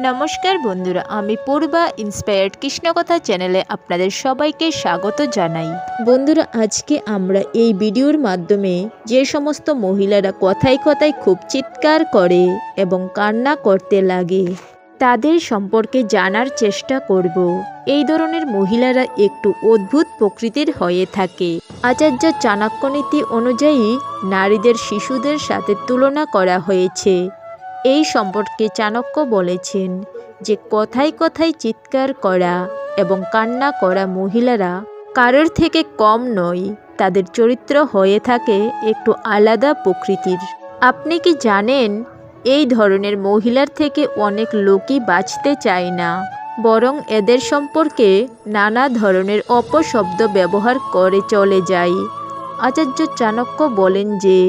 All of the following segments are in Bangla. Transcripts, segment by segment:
নমস্কার বন্ধুরা, আমি পূর্বা ইন্সপায়ার্ড কৃষ্ণকথা চ্যানেলে আপনাদের সবাইকে স্বাগত জানাই। বন্ধুরা, আজকে আমরা এই ভিডিওর মাধ্যমে যে সমস্ত মহিলারা কথায় কথায় খুব চিৎকার করে এবং কান্না করতে লাগে তাদের সম্পর্কে জানার চেষ্টা করব। এই ধরনের মহিলারা একটু অদ্ভুত প্রকৃতির হয়ে থাকে। আচার্য চাণক্যনীতি অনুযায়ী নারীদের শিশুদের সাথে তুলনা করা হয়েছে। এই সম্পর্কে চাণক্য বলেছেন যে কথায় কথায় চিৎকার করা এবং কান্না করা মহিলারা কারোর থেকে কম নয়, তাদের চরিত্র হয়ে থাকে একটু আলাদা প্রকৃতির। আপনি কি জানেন, এই ধরনের মহিলার থেকে অনেক লোকই বাঁচতে চায় না, বরং এদের সম্পর্কে নানা ধরনের অপশব্দ ব্যবহার করে চলে যায়। আচার্য চাণক্য বলেন যে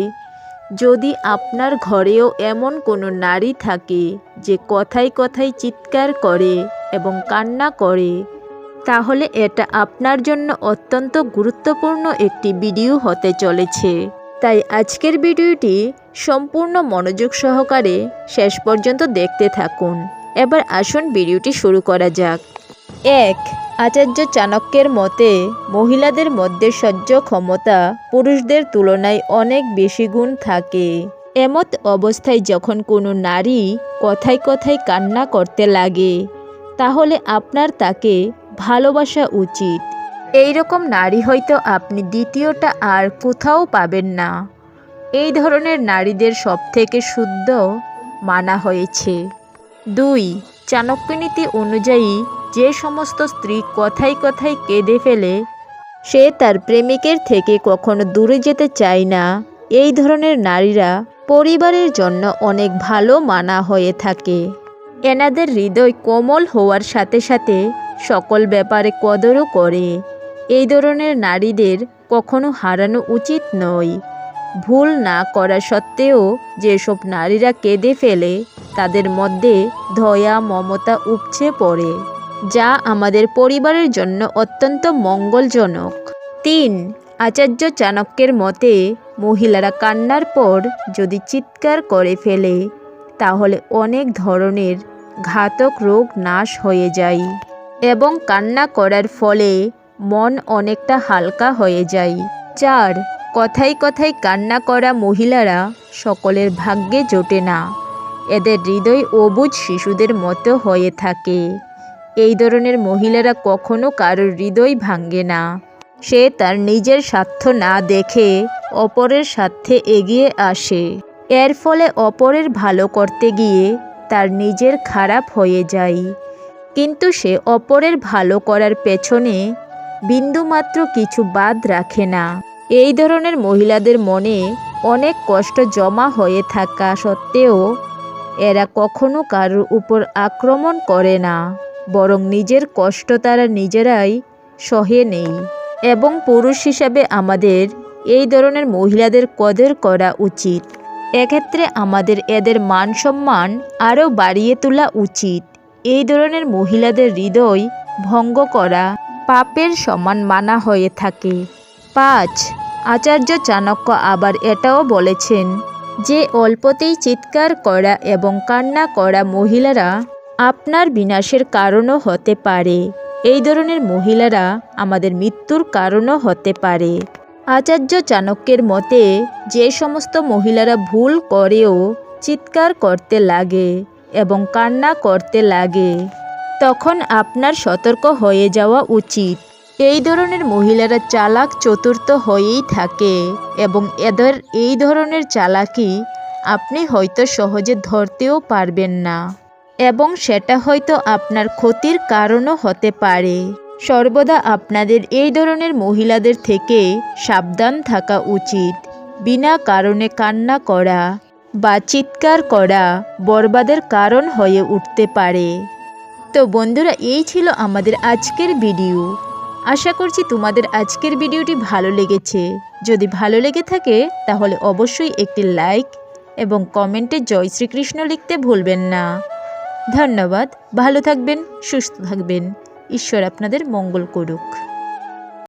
যদি আপনার ঘরেও এমন কোনো নারী থাকে যে কথায় কথায় চিৎকার করে এবং কান্না করে, তাহলে এটা আপনার জন্য অত্যন্ত গুরুত্বপূর্ণ একটি ভিডিও হতে চলেছে। তাই আজকের ভিডিওটি সম্পূর্ণ মনোযোগ সহকারে শেষ পর্যন্ত দেখতে থাকুন। এবার আসুন ভিডিওটি শুরু করা যাক। 1. আচার্য চাণক্যের মতে মহিলাদের মধ্যে সহ্য ক্ষমতা পুরুষদের তুলনায় অনেক বেশি গুণ থাকে। এমত অবস্থায় যখন কোনো নারী কথায় কথায় কান্না করতে লাগে, তাহলে আপনার তাকে ভালোবাসা উচিত। এই রকম নারী হয়তো আপনি দ্বিতীয়টা আর কোথাও পাবেন না। এই ধরনের নারীদের সবথেকে শুদ্ধ মানা হয়েছে। 2. চাণক্যনীতি অনুযায়ী যে সমস্ত স্ত্রী কথায় কথায় কেঁদে ফেলে, সে তার প্রেমিকের থেকে কখনো দূরে যেতে চায় না। এই ধরনের নারীরা পরিবারের জন্য অনেক ভালো মানা হয়ে থাকে। এনাদের হৃদয় কোমল হওয়ার সাথে সাথে সকল ব্যাপারে কদরও করে। এই ধরনের নারীদের কখনো হারানো উচিত নয়। ভুল না করা সত্ত্বেও যেসব নারীরা কেঁদে ফেলে, তাদের মধ্যে দয়া মমতা উপচে পড়ে, যা আমাদের পরিবারের জন্য অত্যন্ত মঙ্গলজনক। 3. আচার্য চাণক্যের মতে মহিলারা কান্নার পর যদি চিৎকার করে ফেলে, তাহলে অনেক ধরনের ঘাতক রোগ নাশ হয়ে যায় এবং কান্না করার ফলে মন অনেকটা হালকা হয়ে যায়। 4. কথায় কথায় কান্না করা মহিলারা সকলের ভাগ্যে জোটে না। এদের হৃদয় অবুঝ শিশুদের মতো হয়ে থাকে। এই ধরনের মহিলারা কখনো কারোর হৃদয় ভাঙে না। সে তার নিজের স্বার্থ না দেখে অপরের স্বার্থে এগিয়ে আসে। এর ফলে অপরের ভালো করতে গিয়ে তার নিজের খারাপ হয়ে যায়, কিন্তু সে অপরের ভালো করার পেছনে বিন্দুমাত্র কিছু বাদ রাখে না। এই ধরনের মহিলাদের মনে অনেক কষ্ট জমা হয়ে থাকা সত্ত্বেও এরা কখনো কারোর উপর আক্রমণ করে না, বরং নিজের কষ্ট তারা নিজেরাই সহে নেয়। এবং পুরুষ হিসাবে আমাদের এই ধরনের মহিলাদের কদর করা উচিত। এক্ষেত্রে আমাদের এদের মান সম্মান আরও বাড়িয়ে তোলা উচিত। এই ধরনের মহিলাদের হৃদয় ভঙ্গ করা পাপের সমান মানা হয়ে থাকে। 5. আচার্য চাণক্য আবার এটাও বলেছেন যে অল্পতেই চিৎকার করা এবং কান্না করা মহিলারা আপনার বিনাশের কারণও হতে পারে। এই ধরনের মহিলারা আমাদের মৃত্যুর কারণও হতে পারে। আচার্য চাণক্যের মতে যে সমস্ত মহিলারা ভুল করেও চিৎকার করতে লাগে এবং কান্না করতে লাগে, তখন আপনার সতর্ক হয়ে যাওয়া উচিত। এই ধরনের মহিলারা চালাক চতুর্থ হয়েই থাকে এবং এদের এই ধরনের চালাকি আপনি হয়তো সহজে ধরতেও পারবেন না এবং সেটা হয়তো আপনার ক্ষতির কারণও হতে পারে। সর্বদা আপনাদের এই ধরনের মহিলাদের থেকে সাবধান থাকা উচিত। বিনা কারণে কান্না করা বা চিৎকার করা বরবাদের কারণ হয়ে উঠতে পারে। তো বন্ধুরা, এই ছিল আমাদের আজকের ভিডিও। আশা করছি তোমাদের আজকের ভিডিওটি ভালো লেগেছে। যদি ভালো লেগে থাকে তাহলে অবশ্যই একটি লাইক এবং কমেন্টে জয় শ্রীকৃষ্ণ লিখতে ভুলবেন না। ধন্যবাদ। ভালো থাকবেন, সুস্থ থাকবেন। ঈশ্বর আপনাদের মঙ্গল করুক।